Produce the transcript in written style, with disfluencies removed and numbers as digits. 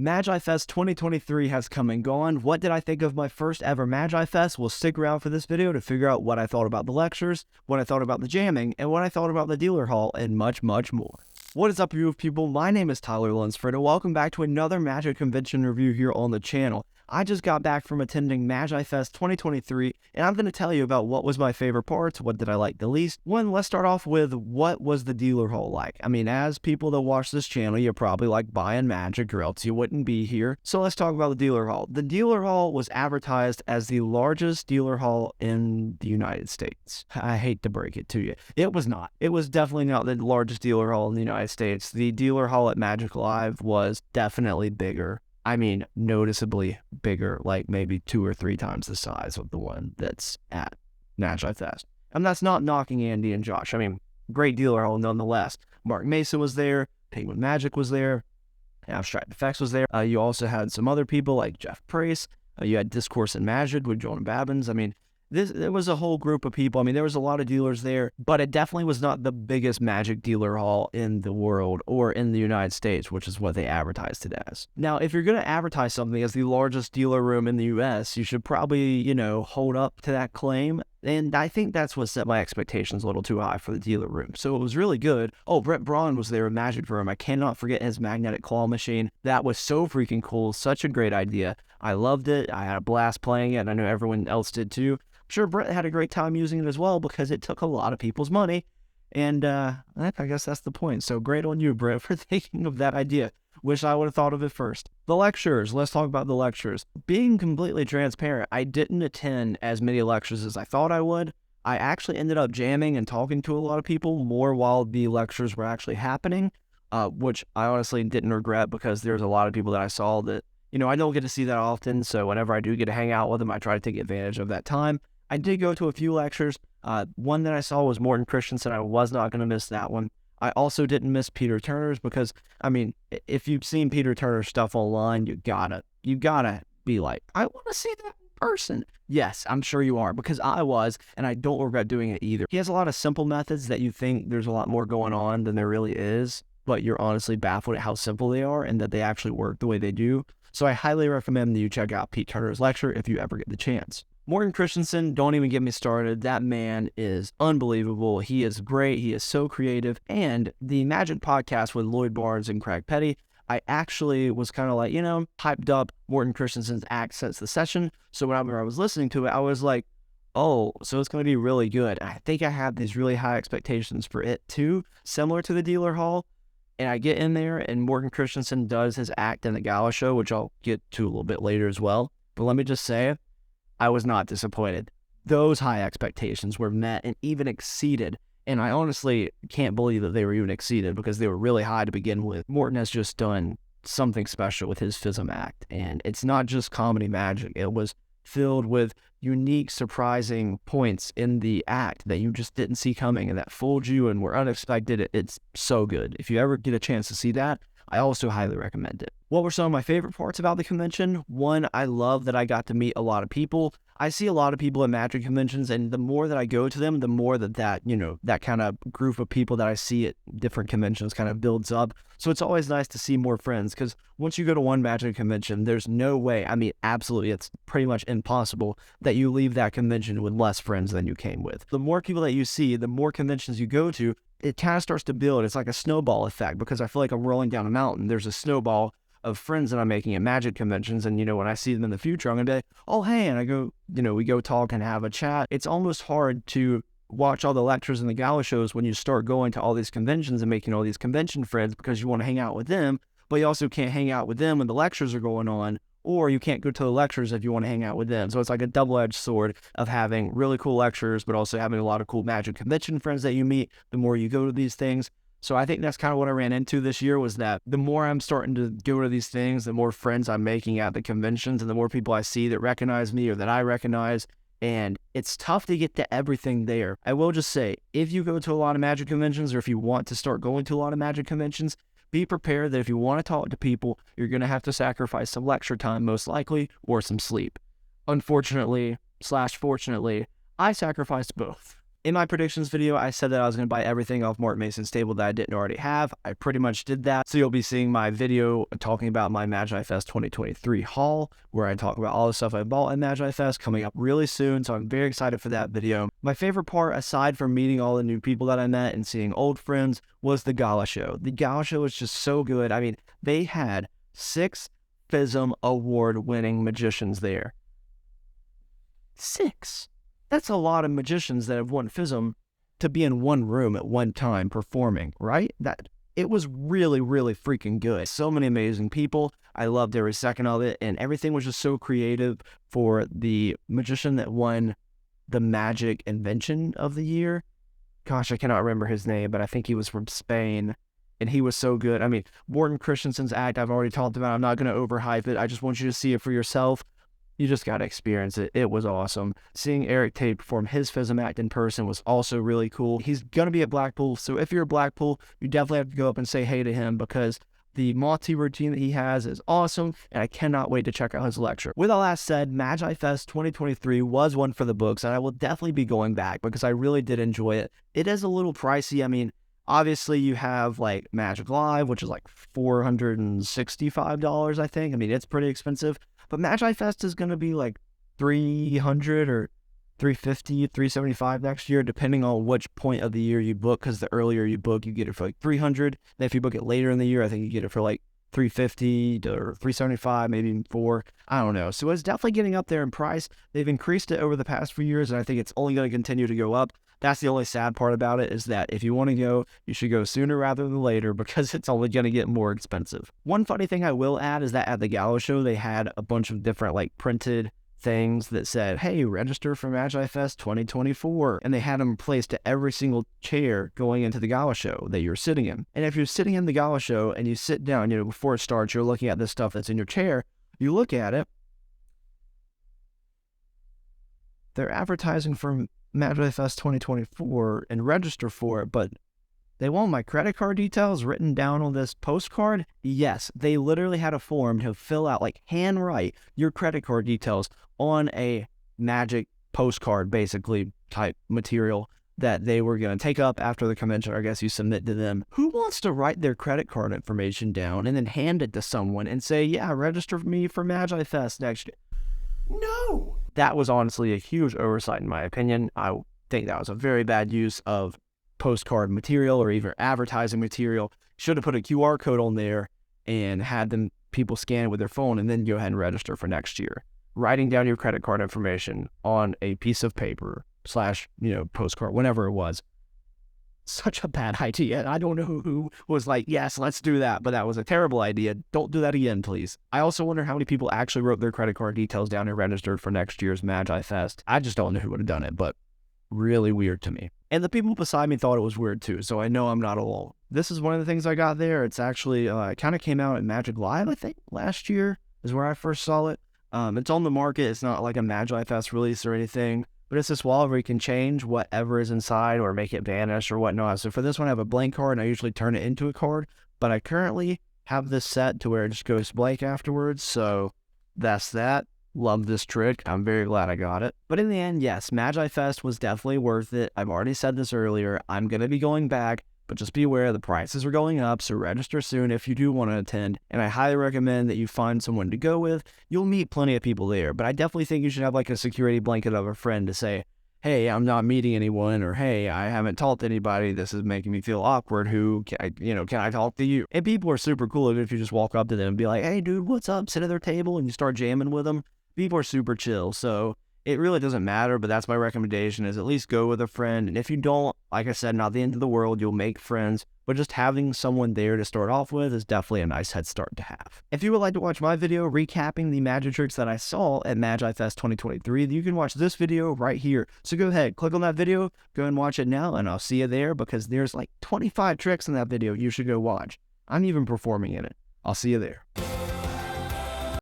MagiFest 2023 has come and gone. What did I think of my first ever MagiFest? Well, stick around for this video to figure out what I thought about the lectures, what I thought about the jamming, and what I thought about the dealer hall, and much, much more. What is up, you people? My name is Tyler Lunsford, and welcome back to another Magic Convention review here on the channel. I just got back from attending MagiFest 2023, and I'm going to tell you about what was my favorite parts, what did I like the least. Let's start off with what was the dealer hall like. I mean, as people that watch this channel, you probably like buying magic or else you wouldn't be here. So let's talk about the dealer hall. The dealer hall was advertised as the largest dealer hall in the United States. I hate to break it to you. It was not. It was definitely not the largest dealer hall in the United States. The dealer hall at Magic Live was definitely bigger. I mean, noticeably bigger, like maybe 2 or 3 times the size of the one that's at MagiFest. And that's not knocking Andy and Josh. I mean, great dealer hall nonetheless. Mark Mason was there, Penguin Magic was there, Abstract Effects was there. You also had some other people like Jeff Price. You had Discourse and Magic with Jonah Babbins. I mean, there was a whole group of people. I mean, there was a lot of dealers there, but it definitely was not the biggest magic dealer hall in the world or in the United States, which is what they advertised it as. Now, if you're going to advertise something as the largest dealer room in the US, you should probably, hold up to that claim. And I think that's what set my expectations a little too high for the dealer room. So it was really good. Oh, Brett Braun was there in Magic Room. I cannot forget his magnetic claw machine. That was so freaking cool. Such a great idea. I loved it. I had a blast playing it, and I know everyone else did too. Sure, Brett had a great time using it as well because it took a lot of people's money, and I guess that's the point. So great on you, Brett, for thinking of that idea. Wish I would have thought of it first. The lectures. Let's talk about the lectures. Being completely transparent, I didn't attend as many lectures as I thought I would. I actually ended up jamming and talking to a lot of people more while the lectures were actually happening, which I honestly didn't regret because there's a lot of people that I saw that, I don't get to see that often. So whenever I do get to hang out with them, I try to take advantage of that time. I did go to a few lectures. One that I saw was Morton Christensen. I was not going to miss that one. I also didn't miss Peter Turner's because, I mean, if you've seen Peter Turner's stuff online, you gotta be like, I want to see that in person. Yes, I'm sure you are, because I was, and I don't regret doing it either. He has a lot of simple methods that you think there's a lot more going on than there really is, but you're honestly baffled at how simple they are and that they actually work the way they do. So I highly recommend that you check out Pete Turner's lecture if you ever get the chance. Morton Christensen, don't even get me started. That man is unbelievable. He is great. He is so creative. And the Magic podcast with Lloyd Barnes and Craig Petty, I actually was kind of like, hyped up Morton Christensen's act since the session. So whenever I was listening to it, I was like, oh, so it's going to be really good. And I think I have these really high expectations for it too, similar to the dealer hall. And I get in there and Morton Christensen does his act in the Gala show, which I'll get to a little bit later as well. But let me just say, I was not disappointed. Those high expectations were met and even exceeded. And I honestly can't believe that they were even exceeded because they were really high to begin with. Morton has just done something special with his FISM act. And it's not just comedy magic. It was filled with unique, surprising points in the act that you just didn't see coming and that fooled you and were unexpected. It's so good. If you ever get a chance to see that, I also highly recommend it. What were some of my favorite parts about the convention? One, I love that I got to meet a lot of people. I see a lot of people at Magic conventions, and the more that I go to them, the more that kind of group of people that I see at different conventions kind of builds up. So it's always nice to see more friends, because once you go to one Magic convention, there's no way, I mean, absolutely, it's pretty much impossible that you leave that convention with less friends than you came with. The more people that you see, the more conventions you go to, it kind of starts to build. It's like a snowball effect, because I feel like I'm rolling down a mountain. There's a snowball of friends that I'm making at Magic conventions, and when I see them in the future, I'm gonna be like, oh hey, and I go, we go talk and have a chat. It's almost hard to watch all the lectures and the Gala shows when you start going to all these conventions and making all these convention friends because you want to hang out with them, but you also can't hang out with them when the lectures are going on, or you can't go to the lectures if you want to hang out with them. So it's like a double-edged sword of having really cool lectures, but also having a lot of cool Magic convention friends that you meet the more you go to these things. So I think that's kind of what I ran into this year, was that the more I'm starting to go to these things, the more friends I'm making at the conventions, and the more people I see that recognize me or that I recognize. And it's tough to get to everything there. I will just say, if you go to a lot of Magic conventions, or if you want to start going to a lot of Magic conventions, be prepared that if you want to talk to people, you're going to have to sacrifice some lecture time, most likely, or some sleep. Unfortunately, /fortunately, I sacrificed both. In my predictions video, I said that I was going to buy everything off Mark Mason's table that I didn't already have. I pretty much did that. So you'll be seeing my video talking about my MagiFest 2023 haul, where I talk about all the stuff I bought in MagiFest coming up really soon. So I'm very excited for that video. My favorite part, aside from meeting all the new people that I met and seeing old friends, was the Gala show. The Gala show was just so good. I mean, they had 6 FISM award-winning magicians there. 6. That's a lot of magicians that have won FISM to be in one room at one time performing, right? It was really, really freaking good. So many amazing people. I loved every second of it, and everything was just so creative. For the magician that won the Magic Invention of the Year, gosh, I cannot remember his name, but I think he was from Spain, and he was so good. I mean, Morten Christensen's act, I've already talked about. I'm not going to overhype it. I just want you to see it for yourself. You just got to experience it. It was awesome. Seeing Tate perform his FISM act in person was also really cool. He's going to be at Blackpool, so if you're at Blackpool, you definitely have to go up and say hey to him, because the multi routine that he has is awesome, and I cannot wait to check out his lecture. With all that said, MagiFest 2023 was one for the books, and I will definitely be going back because I really did enjoy it. It is a little pricey. I mean, obviously you have like Magic Live, which is like $465, I think. I mean, it's pretty expensive. But MagiFest is going to be like $300 or $350, $375 next year, depending on which point of the year you book, because the earlier you book, you get it for like $300. And if you book it later in the year, I think you get it for like $350 or $375, maybe even $400. I don't know. So it's definitely getting up there in price. They've increased it over the past few years, and I think it's only going to continue to go up. That's the only sad part about it, is that if you want to go, you should go sooner rather than later, because it's only going to get more expensive. One funny thing I will add is that at the Gala show, they had a bunch of different like printed things that said, hey, register for MagiFest 2024. And they had them placed to every single chair going into the Gala show that you're sitting in. And if you're sitting in the Gala show and you sit down, before it starts, you're looking at this stuff that's in your chair. You look at it. They're advertising for MagiFest 2024 and register for it, but they want my credit card details written down on this postcard? Yes, they literally had a form to fill out, like handwrite your credit card details on a magic postcard, basically, type material that they were going to take up after the convention, or I guess you submit to them. Who wants to write their credit card information down and then hand it to someone and say, yeah, register me for MagiFest next year? No! That was honestly a huge oversight in my opinion. I think that was a very bad use of postcard material or even advertising material. Should have put a QR code on there and had people scan it with their phone and then go ahead and register for next year. Writing down your credit card information on a piece of paper / postcard, whatever it was. Such a bad idea. I don't know who was like, yes, let's do that, but that was a terrible idea. Don't do that again, please. I also wonder how many people actually wrote their credit card details down and registered for next year's MagiFest. I just don't know who would have done it, but really weird to me. And the people beside me thought it was weird too, so I know I'm not alone. This is one of the things I got there. It's actually, it kind of came out at Magic Live, I think, last year is where I first saw it. It's on the market. It's not like a MagiFest release or anything, but it's this wallet where you can change whatever is inside or make it vanish or whatnot. So for this one, I have a blank card, and I usually turn it into a card, but I currently have this set to where it just goes blank afterwards, so that's that. Love this trick. I'm very glad I got it. But in the end, yes, MagiFest was definitely worth it. I've already said this earlier. I'm going to be going back, but just be aware the prices are going up, so register soon if you do want to attend. And I highly recommend that you find someone to go with. You'll meet plenty of people there, but I definitely think you should have like a security blanket of a friend to say, hey, I'm not meeting anyone, or hey, I haven't talked to anybody. This is making me feel awkward. Can I talk to you? And people are super cool if you just walk up to them and be like, hey, dude, what's up? Sit at their table and you start jamming with them. People are super chill, so it really doesn't matter, but that's my recommendation, is at least go with a friend. And if you don't, like I said, not the end of the world, you'll make friends, but just having someone there to start off with is definitely a nice head start to have. If you would like to watch my video recapping the magic tricks that I saw at MagiFest 2023, you can watch this video right here. So go ahead, click on that video, go and watch it now, and I'll see you there, because there's like 25 tricks in that video you should go watch. I'm even performing in it. I'll see you there.